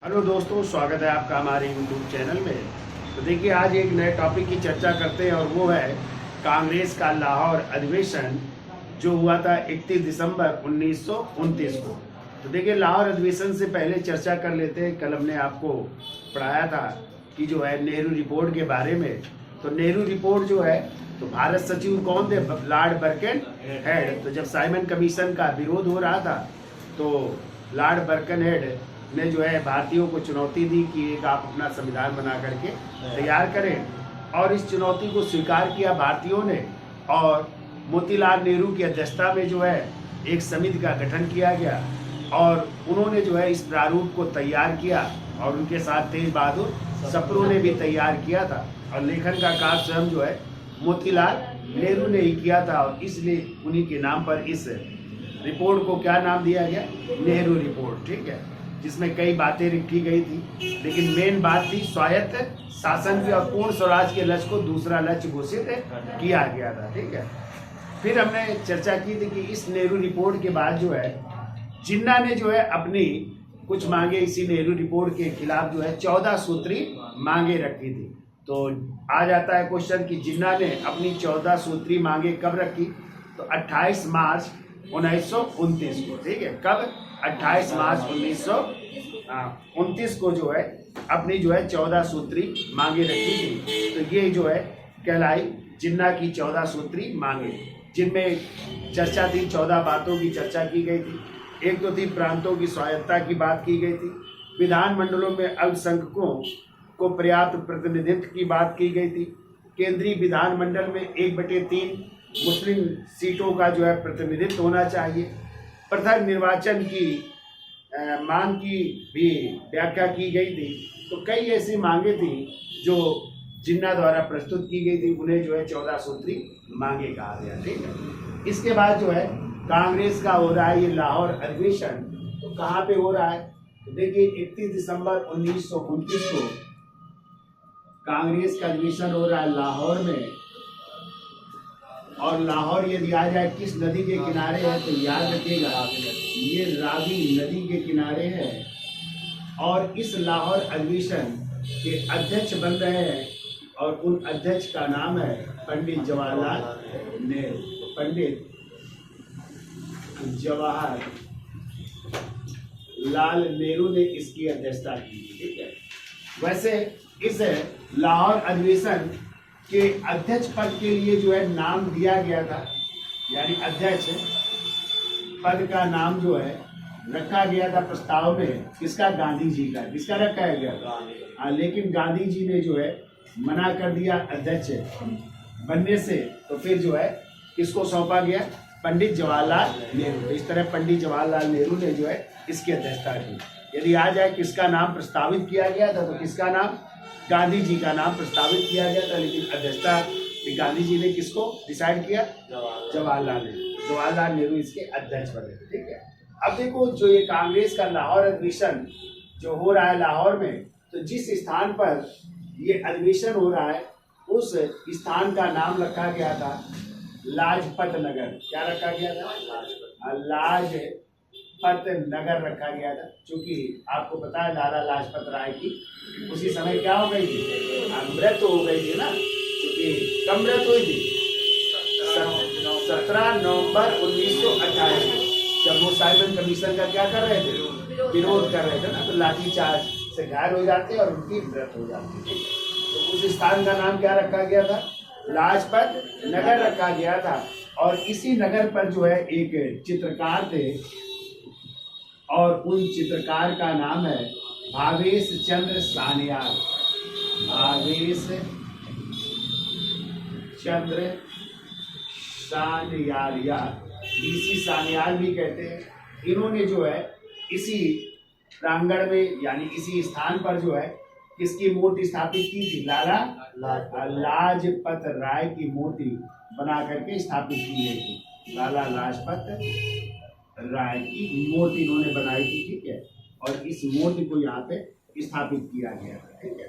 Hello दोस्तों, स्वागत है आपका हमारे यूट्यूब चैनल में। तो देखिए, आज एक नए टॉपिक की चर्चा करते हैं और वो है कांग्रेस का लाहौर अधिवेशन जो हुआ था 31 दिसंबर 1929 को। तो देखिए, लाहौर अधिवेशन से पहले चर्चा कर लेते हैं। कल हमने आपको पढ़ाया था कि जो है नेहरू रिपोर्ट के बारे में। तो नेहरू रिपोर्ट जो है, तो भारत सचिव कौन थे? Lord Birken head. तो जब साइमन कमीशन का विरोध हो रहा था तो लॉर्ड बर्कन हेड ने जो है भारतीयों को चुनौती दी कि एक आप अपना संविधान बना करके तैयार करें, और इस चुनौती को स्वीकार किया भारतीयों ने। और मोतीलाल नेहरू की अध्यक्षता में जो है एक समिति का गठन किया गया और उन्होंने जो है इस प्रारूप को तैयार किया और उनके साथ तेज बहादुर सप्रू ने भी तैयार किया था। और लेखन का कार्य स्वयं जो है मोतीलाल नेहरू ने ही किया था, और इसलिए उन्हीं के नाम पर इस रिपोर्ट को क्या नाम दिया गया? नेहरू रिपोर्ट। ठीक है, जिसमें कई बातें लिखी गई थी, लेकिन मेन बात थी स्वायत्त शासन के और पूर्ण स्वराज के लक्ष्य को दूसरा लक्ष्य घोषित किया गया था। ठीक है, फिर हमने चर्चा की थी कि इस नेहरू रिपोर्ट के बाद जो है जिन्ना ने जो है अपनी कुछ मांगे इसी नेहरू रिपोर्ट के खिलाफ जो है 14 सूत्री मांगे रखी थी। तो आ जाता है क्वेश्चन कि जिन्ना ने अपनी 14 सूत्री मांगे कब रखी? तो 28 मार्च 1929 को। ठीक है, कब? 28 मार्च 1929 को जो है अपनी जो है 14 सूत्री मांगे रखी थी। तो ये जो है कहलाई जिन्ना की 14 सूत्री मांगे, जिनमें चर्चा थी 14 बातों की चर्चा की गई थी। एक तो थी प्रांतों की स्वायत्तता की बात की गई थी, विधानमंडलों में अल्पसंख्यकों को पर्याप्त प्रतिनिधित्व की बात की गई थी, केंद्रीय विधानमंडल में 1/3 मुस्लिम सीटों का जो है प्रतिनिधित्व होना चाहिए, पृथक निर्वाचन की मांग की भी व्याख्या की गई थी। तो कई ऐसी मांगे थी जो जिन्ना द्वारा प्रस्तुत की गई थी, उन्हें जो है 14 सूत्री मांगे कहा गया। ठीक है, इसके बाद जो है कांग्रेस का हो रहा है ये लाहौर अधिवेशन। तो कहाँ पे हो रहा है? तो देखिए, 31 दिसंबर 1929 को कांग्रेस का अधिवेशन हो रहा है लाहौर में। और लाहौर यदि आ जाए किस नदी के किनारे है तो याद रखिएगा, ये रावी नदी के किनारे है। और इस लाहौर अधिवेशन के अध्यक्ष बन रहे हैं और उन अध्यक्ष का नाम है पंडित जवाहरलाल नेहरू। पंडित जवाहर लाल नेहरू ने इसकी अध्यक्षता की। ठीक है, वैसे इस लाहौर अधिवेशन के अध्यक्ष पद के लिए जो है नाम दिया गया था, यानी अध्यक्ष पद का नाम जो है रखा गया था प्रस्ताव में किसका? गांधी जी का। किसका रखा गया था? लेकिन गांधी जी ने जो है मना कर दिया अध्यक्ष बनने से। तो फिर जो है किसको सौंपा गया? पंडित जवाहरलाल नेहरू। तो इस तरह पंडित जवाहरलाल नेहरू ने जो है इसकी अध्यक्षता की। यदि आ जाए किसका नाम प्रस्तावित किया गया था, तो किसका नाम? गांधी जी का नाम प्रस्तावित किया गया था, लेकिन अध्यक्षता गांधी जी ने किसको डिसाइड किया? जवाहरलाल नेहरू। जवाहरलाल नेहरू इसके अध्यक्ष बने। ठीक है, अब देखो, जो ये कांग्रेस का लाहौर अधिवेशन जो हो रहा है लाहौर में, तो जिस स्थान पर ये अधिवेशन हो रहा है उस स्थान का नाम रखा गया था लाजपत नगर। क्या रखा गया था? लाजपत नगर रखा गया था। क्योंकि आपको पता है लाला लाजपत राय की उसी समय क्या हो गई थी? मृत्यु हो गई थी ना। क्योंकि कब मृत्यु हुई थी? 17 नवंबर 1928 को, जब वो साइमन कमीशन का क्या कर रहे थे? विरोध कर रहे थे ना। तो लाठीचार्ज से घायल हो जाते और उनकी मृत्यु हो जाती थी। तो उस स्थान का नाम क्या रखा गया था? लाजपत नगर रखा गया था। और इसी नगर पर जो है एक चित्रकार थे और उन चित्रकार का नाम है भावेश चंद्र सान्याल। भावेश चंद्र सान्याल या डीसी सान्याल भी कहते हैं। इन्होंने जो है इसी प्रांगण में, यानी इसी स्थान पर जो है किसकी मूर्ति स्थापित की थी? लाला लाजपत राय की मूर्ति बना करके स्थापित की गई थी। लाला लाजपत राय की मूर्ति इन्होंने बनाई थी। ठीक है, और इस मूर्ति को यहाँ पे स्थापित किया गया था। ठीक है,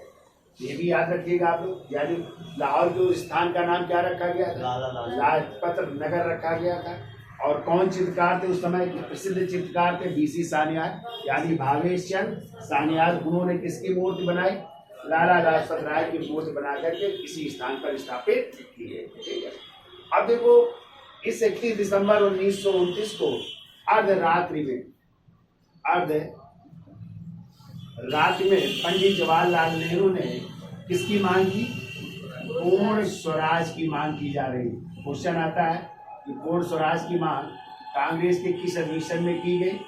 ये भी याद रखिएगा आप लोग। यानी लाहौर के स्थान का नाम क्या रखा गया था? लाजपत नगर रखा गया था। और कौन चित्रकार थे उस समय के प्रसिद्ध चित्रकार थे? बीसी सान्याल, यानी भावेश चंद्र सान्याल। उन्होंने किसकी मूर्ति बनाई? लाला लाजपत राय की मूर्ति बना करके इसी स्थान पर स्थापित की है। ठीक है, अब देखो इस 31 दिसंबर 1929 को अर्धरात्रि में पंडित जवाहरलाल नेहरू ने किसकी मांग की? पूर्ण स्वराज की मांग की जा रही। क्वेश्चन आता है कि पूर्ण स्वराज की मांग कांग्रेस के किस अधिवेशन में की गई?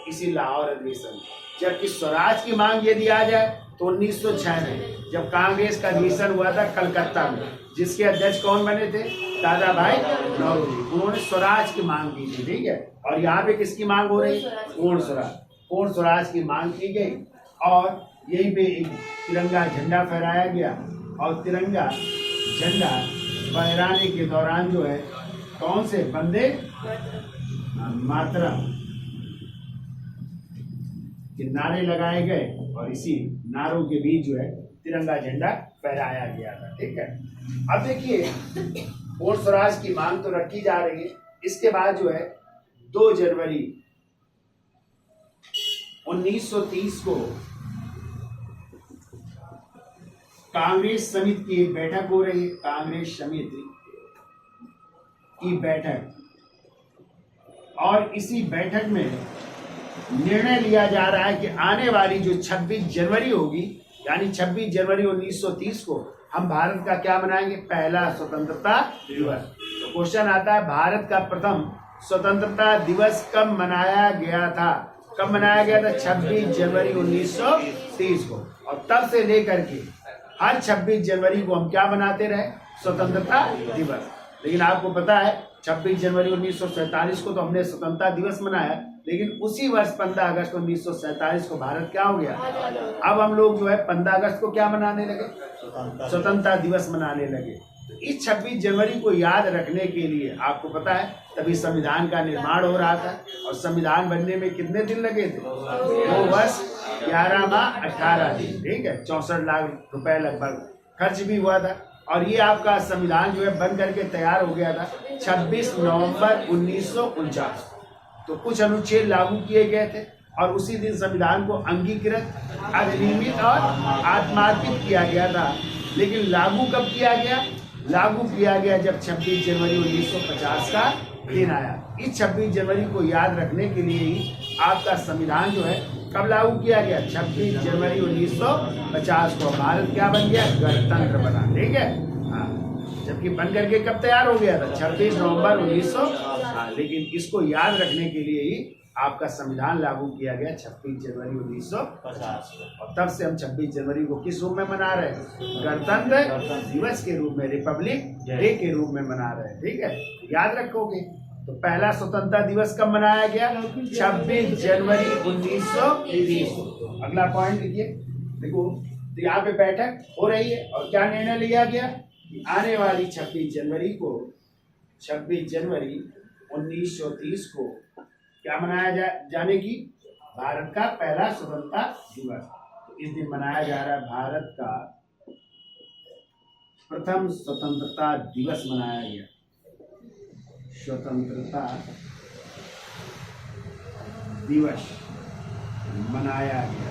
इसी लाहौर अधिवेशन में। जबकि स्वराज की मांग यदि आ जाए तो 1906 में जब कांग्रेस का अधिवेशन हुआ था कलकत्ता में, जिसके अध्यक्ष कौन बने थे? दादा भाई नौरोजी। उन्होंने स्वराज की मांग की थी। ठीक है, और यहाँ पे किसकी मांग हो रही? पूर्ण स्वराज। पूर्ण स्वराज की मांग की गई और यहीं पे एक तिरंगा झंडा फहराया गया। और तिरंगा झंडा फहराने के दौरान जो है कौन से वंदे मातरम के नारे लगाए गए और इसी नारों के बीच जो है तिरंगा झंडा फहराया गया था। ठीक है, अब देखिए पूर्ण स्वराज की मांग तो रखी जा रही है। इसके बाद जो है 2 जनवरी 1930 को कांग्रेस समिति की एक बैठक हो रही है। कांग्रेस समिति की बैठक, और इसी बैठक में निर्णय लिया जा रहा है कि आने वाली जो 26 जनवरी होगी, यानी 26 जनवरी 1930 को हम भारत का क्या मनाएंगे? पहला स्वतंत्रता दिवस। तो क्वेश्चन आता है भारत का प्रथम स्वतंत्रता दिवस कब मनाया गया था? कब मनाया गया था? 26 जनवरी 1930 को। और तब से लेकर के हर 26 जनवरी को हम क्या मनाते रहे? स्वतंत्रता दिवस। लेकिन आपको पता है 26 जनवरी 1947 को तो हमने स्वतंत्रता दिवस मनाया, लेकिन उसी वर्ष 15 अगस्त 1947 को भारत क्या हो गया? अब हम लोग जो है 15 अगस्त को क्या मनाने लगे? स्वतंत्रता दिवस मनाने लगे। तो इस 26 जनवरी को याद रखने के लिए आपको पता है तभी संविधान का निर्माण हो रहा था। और संविधान बनने में कितने दिन लगे थे? 2 वर्ष 11 माह 18 दिन। ठीक है, 64 लाख रुपए लगभग खर्च भी हुआ था। और ये आपका संविधान जो है बन करके तैयार हो गया था 26 नवंबर 1949। तो कुछ अनुच्छेद लागू किए गए थे और उसी दिन संविधान को अंगीकृत, अधिनियमित और आत्मार्पित किया गया था। लेकिन लागू कब किया गया? लागू किया गया जब 26 जनवरी 1950 का दिन आया। इस 26 जनवरी को याद रखने के लिए ही आपका संविधान जो है कब लागू किया गया? 26 जनवरी 1950 को भारत क्या बन गया? गणतंत्र बना। ठीक है, हाँ, जबकि बन करके कब तैयार हो गया था? 26 नवंबर 1900। लेकिन इसको याद रखने के लिए ही आपका संविधान लागू किया गया 26 जनवरी 1950। और तब से हम 26 जनवरी को किस रूप में मना रहे हैं? गणतंत्र दिवस के रूप में, रिपब्लिक डे के रूप में मना रहे हैं। ठीक है, याद रखोगे। तो पहला स्वतंत्रता दिवस कब मनाया गया? 26 जनवरी 1930। अगला पॉइंट लिखिए। देखो तो यहाँ पे बैठक हो रही है और क्या निर्णय लिया गया कि आने वाली 26 जनवरी 1930 को क्या मनाया जाने की? भारत का पहला स्वतंत्रता दिवस। तो इस दिन मनाया जा रहा है भारत का प्रथम स्वतंत्रता दिवस मनाया गया। स्वतंत्रता दिवस मनाया गया।